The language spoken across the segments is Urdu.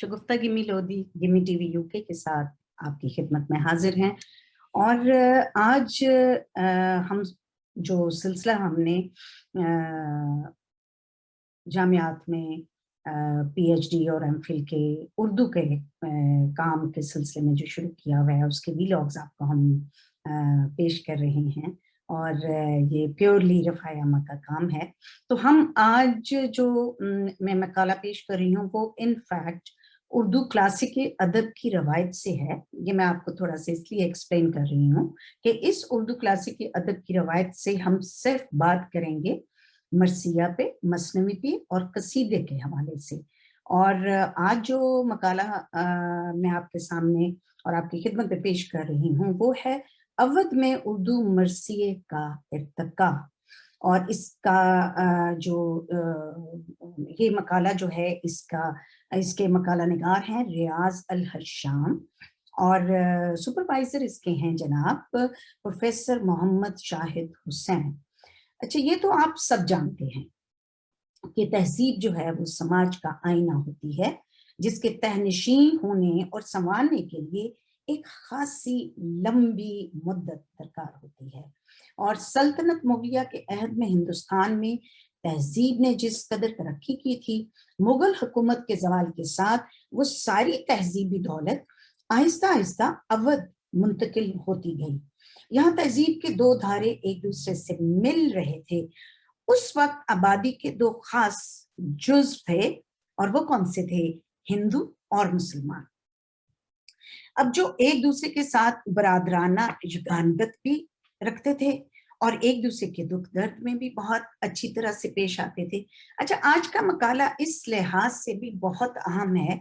شگفتہ gummy Lodhi gummy T V U کے ساتھ آپ کی خدمت میں حاضر ہیں، اور آج ہم جو سلسلہ ہم نے جامعات میں پی ایچ ڈی اور ایم فل کے اردو کے کام کے سلسلے میں جو شروع کیا ہوا ہے، اس کے ویلاگز آپ کو ہم پیش کر رہے ہیں، اور یہ پیورلی رفاع عامہ کا کام ہے۔ تو ہم آج جو میں مقالہ پیش کر رہی ہوں وہ ان فیکٹ اردو کلاسیکی ادب کی روایت سے ہے۔ یہ میں آپ کو تھوڑا سا اس لیے ایکسپلین کر رہی ہوں کہ اس اردو کلاسیکی ادب کی روایت سے ہم صرف بات کریں گے مرثیہ پہ، مثنوی پہ اور قصیدے کے حوالے سے۔ اور آج جو مقالہ میں آپ کے سامنے اور آپ کی خدمت میں پیش کر رہی ہوں وہ ہے اودھ میں اردو مرثیے کا ارتقاء، اور اس کا جو یہ مقالہ جو ہے اس کے مقالہ نگار ہیں ریاض الحشام، اور سپروائزر اس کے ہیں جناب پروفیسر محمد شاہد حسین۔ اچھا، یہ تو آپ سب جانتے ہیں کہ تہذیب جو ہے وہ سماج کا آئینہ ہوتی ہے، جس کے تہنشین ہونے اور سنوارنے کے لیے ایک خاصی لمبی مدت درکار ہوتی ہے۔ اور سلطنت مغلیہ کے عہد میں ہندوستان میں تہذیب نے جس قدر ترقی کی تھی، مغل حکومت کے زوال کے ساتھ وہ ساری تہذیبی دولت آہستہ آہستہ اودھ منتقل ہوتی گئی۔ یہاں تہذیب کے دو دھارے ایک دوسرے سے مل رہے تھے۔ اس وقت آبادی کے دو خاص جزو تھے، اور وہ کون سے تھے؟ ہندو اور مسلمان۔ اب جو ایک دوسرے کے ساتھ برادرانہ یگانگت بھی رکھتے تھے اور ایک دوسرے کے دکھ درد میں بھی بہت اچھی طرح سے پیش آتے تھے۔ اچھا، آج کا مقالہ اس لحاظ سے بھی بہت اہم ہے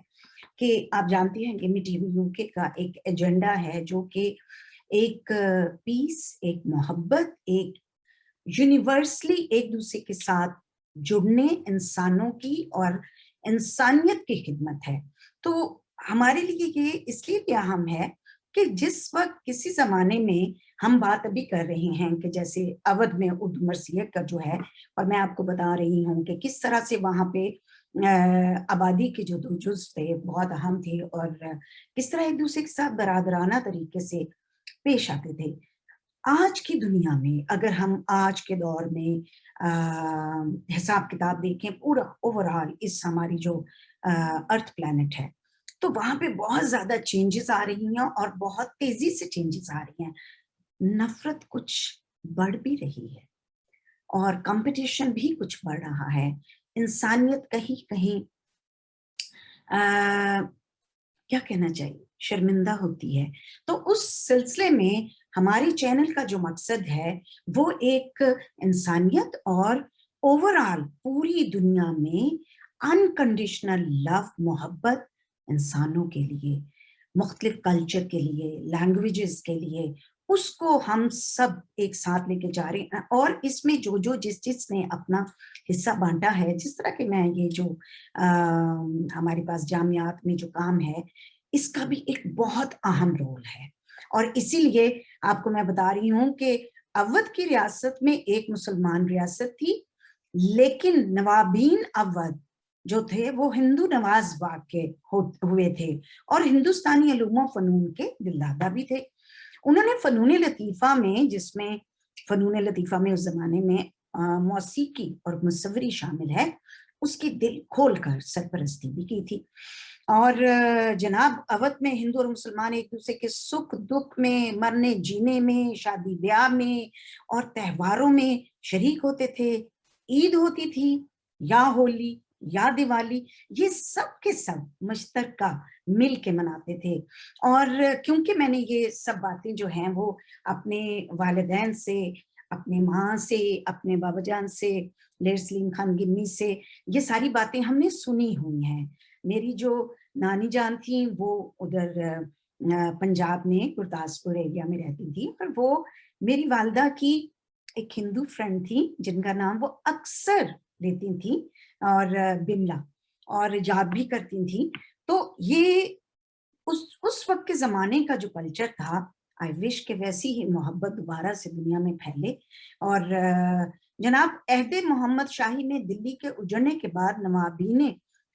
کہ آپ جانتی ہیں گمی ٹی وی یو کے کا ایک ایجنڈا ہے جو کہ ایک پیس، ایک محبت، ایک یونیورسلی ایک دوسرے کے ساتھ جڑنے انسانوں کی اور انسانیت کی خدمت ہے۔ تو ہمارے لیے یہ اس لیے بھی اہم ہے کہ جس وقت کسی زمانے میں ہم بات ابھی کر رہے ہیں کہ جیسے اودھ میں اردو مرثیہ کا جو ہے، اور میں آپ کو بتا رہی ہوں کہ کس طرح سے وہاں پہ آبادی کے جو دو جزو تھے بہت اہم تھے، اور کس طرح ایک دوسرے کے ساتھ برادرانہ طریقے سے پیش آتے تھے۔ آج کی دنیا میں اگر ہم آج کے دور میں حساب کتاب دیکھیں پورا اوورآل اس ہماری جو ارتھ پلانٹ ہے، تو وہاں پہ بہت زیادہ چینجز آ رہی ہیں اور بہت تیزی سے چینجز آ رہی ہیں۔ نفرت کچھ بڑھ بھی رہی ہے اور کمپٹیشن بھی کچھ بڑھ رہا ہے۔ انسانیت کہیں کہیں کیا کہنا چاہیے، شرمندہ ہوتی ہے۔ تو اس سلسلے میں ہماری چینل کا جو مقصد ہے وہ ایک انسانیت اور اوورآل پوری دنیا میں انکنڈیشنل لو، محبت انسانوں کے لیے، مختلف کلچر کے لیے، لینگویجز کے لیے، اس کو ہم سب ایک ساتھ لے کے جا رہے ہیں۔ اور اس میں جو جس نے اپنا حصہ بانٹا ہے، جس طرح کہ میں یہ جو ہمارے پاس جامعات میں جو کام ہے، اس کا بھی ایک بہت اہم رول ہے۔ اور اسی لیے آپ کو میں بتا رہی ہوں کہ اودھ کی ریاست میں ایک مسلمان ریاست تھی، لیکن نوابین اودھ جو تھے وہ ہندو نواز واقع ہوئے تھے اور ہندوستانی علوم و فنون کے دلدادہ بھی تھے۔ انہوں نے فنون لطیفہ میں، جس میں فنون لطیفہ میں اس زمانے میں موسیقی اور مصوری شامل ہے، اس کی دل کھول کر سرپرستی بھی کی تھی۔ اور جناب اودھ میں ہندو اور مسلمان ایک دوسرے کے سکھ دکھ میں، مرنے جینے میں، شادی بیاہ میں اور تہواروں میں شریک ہوتے تھے۔ عید ہوتی تھی یا ہولی یا دیوالی، یہ سب کے سب مشترکہ مل کے مناتے تھے۔ اور کیونکہ میں نے یہ سب باتیں جو ہیں وہ اپنے والدین سے، اپنے ماں سے، اپنے بابا جان سے، لیر سلیم خان گمی سے، یہ ساری باتیں ہم نے سنی ہوئی ہیں۔ میری جو نانی جان تھیں وہ ادھر پنجاب میں گرداسپور ایریا میں رہتی تھی، اور وہ میری والدہ کی ایک ہندو فرینڈ تھی جن کا نام وہ اکثر لیتی تھیں، اور بملا، اور یاد بھی کرتی تھیں۔ تو یہ اس وقت کے زمانے کا جو کلچر تھا، آئی وش کہ ویسی ہی محبت دوبارہ سے دنیا میں پھیلے۔ اور جناب عہد محمد شاہی میں دلی کے اجڑنے کے بعد نوابین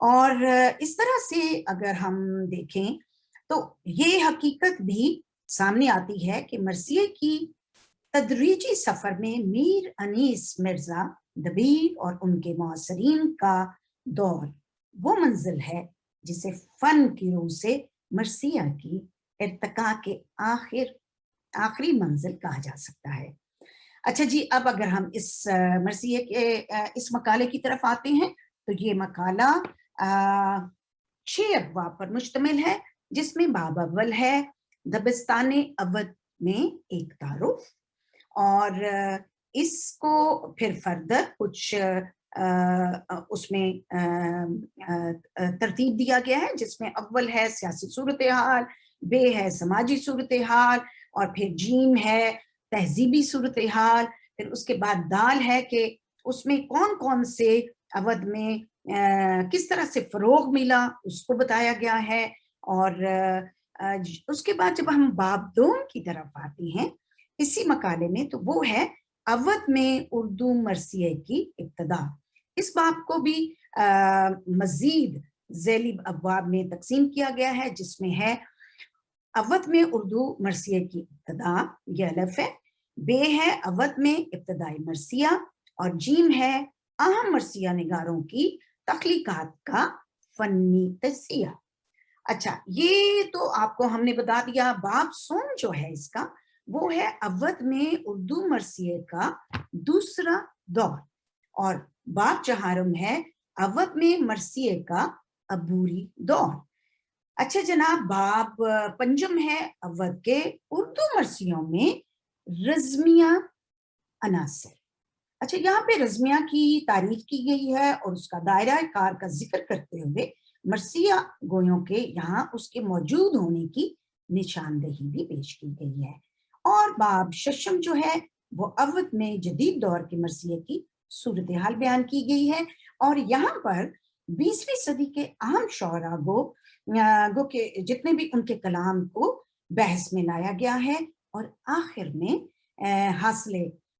اور اس طرح سے اگر ہم دیکھیں تو یہ حقیقت بھی سامنے آتی ہے کہ مرثیے کی تدریجی سفر میں میر انیس مرزا دبیر اور ان کے معاصرین کا دور وہ منزل ہے جسے فن کی روح سے مرثیہ کی ارتقاء کے آخری منزل کہا جا سکتا ہے۔ اچھا جی، اب اگر ہم اس مرثیے کے اس مقالے کی طرف آتے ہیں تو یہ مقالہ 6 ابواب پر مشتمل ہے، جس میں باب اول ہے دبستان اودھ میں ایک تعارف، اور اس کو پھر فردر کچھ اس میں ترتیب دیا گیا ہے، جس میں اول ہے سیاسی صورتحال، بے ہے سماجی صورتحال، اور پھر جیم ہے تہذیبی صورتحال، پھر اس کے بعد دال ہے کہ اس میں کون کون سے اودھ میں کس طرح سے فروغ ملا اس کو بتایا گیا ہے، اور اس کے بعد جب ہم باب دوم کی طرف آتے ہیں اسی مقالے میں تو وہ ہے اودھ میں اردو مرثیے کی ابتدا۔ اس باب کو بھی مزید ذیلی ابواب میں تقسیم کیا گیا ہے، جس میں ہے اودھ میں اردو مرثیے کی ابتدا، یہ الف ہے، بے ہے اودھ میں ابتدائی مرثیہ، اور جیم ہے اہم مرثیہ نگاروں کی تخلیقات کا فنی تجزیہ۔ اچھا، یہ تو آپ کو ہم نے بتا دیا۔ باب سوم جو ہے اس کا وہ ہے اودھ میں اردو مرثیے کا دوسرا دور، اور باب چہارم ہے اودھ میں مرثیے کا عبوری دور۔ اچھا جناب، باب پنجم ہے اودھ کے اردو مرثیوں میں رزمیہ عناصر۔ اچھا، یہاں پہ رزمیہ کی تعریف کی گئی ہے اور اس کا دائرہ کار کا ذکر کرتے ہوئے مرثیہ گویوں کے یہاں اس کے موجود ہونے کی نشاندہی بھی پیش کی گئی ہے۔ اور باب ششم جو ہے وہ اودھ میں جدید دور کے مرثیے کی صورتحال بیان کی گئی ہے، اور یہاں پر 20ویں صدی کے اہم شعراء گو کے جتنے بھی ان کے کلام کو بحث میں لایا گیا ہے، اور آخر میں حاصل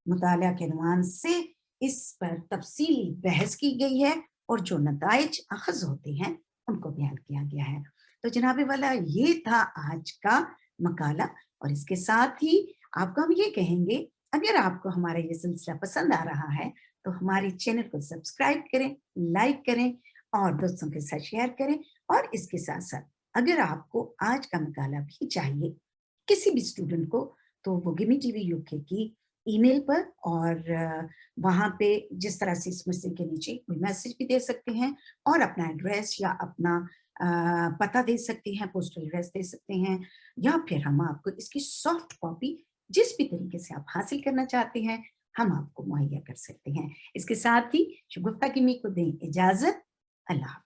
مطالعہ کے عنوان سے اس پر تفصیلی بحث کی گئی ہے، اور جو نتائج اخذ ہوتے ہیں ان کو بیان کیا گیا ہے۔ تو جناب والا، یہ تھا آج کا مقالہ، اور اس کے ساتھ ہی آپ کو ہم یہ کہیں گے اگر آپ کو ہمارا یہ سلسلہ پسند آ رہا ہے تو ہمارے چینل کو سبسکرائب کریں، لائک کریں اور دوستوں کے ساتھ شیئر کریں، اور اس کے ساتھ ساتھ اگر آپ کو آج کا مقالہ بھی چاہیے کسی بھی اسٹوڈنٹ کو تو وہ گمی ٹی وی یو کے کی ای میل پر، اور وہاں پہ جس طرح سے اس مسئلے کے نیچے کوئی میسج بھی دے سکتے ہیں اور اپنا ایڈریس یا اپنا پتہ دے سکتے ہیں، پوسٹل ایڈریس دے سکتے ہیں، یا پھر ہم آپ کو اس کی سافٹ کاپی جس بھی طریقے سے آپ حاصل کرنا چاہتے ہیں ہم آپ کو مہیا کر سکتے ہیں۔ اس کے ساتھ ہی شگفتہ گمی کو دیں اجازت۔ اللہ حافظ۔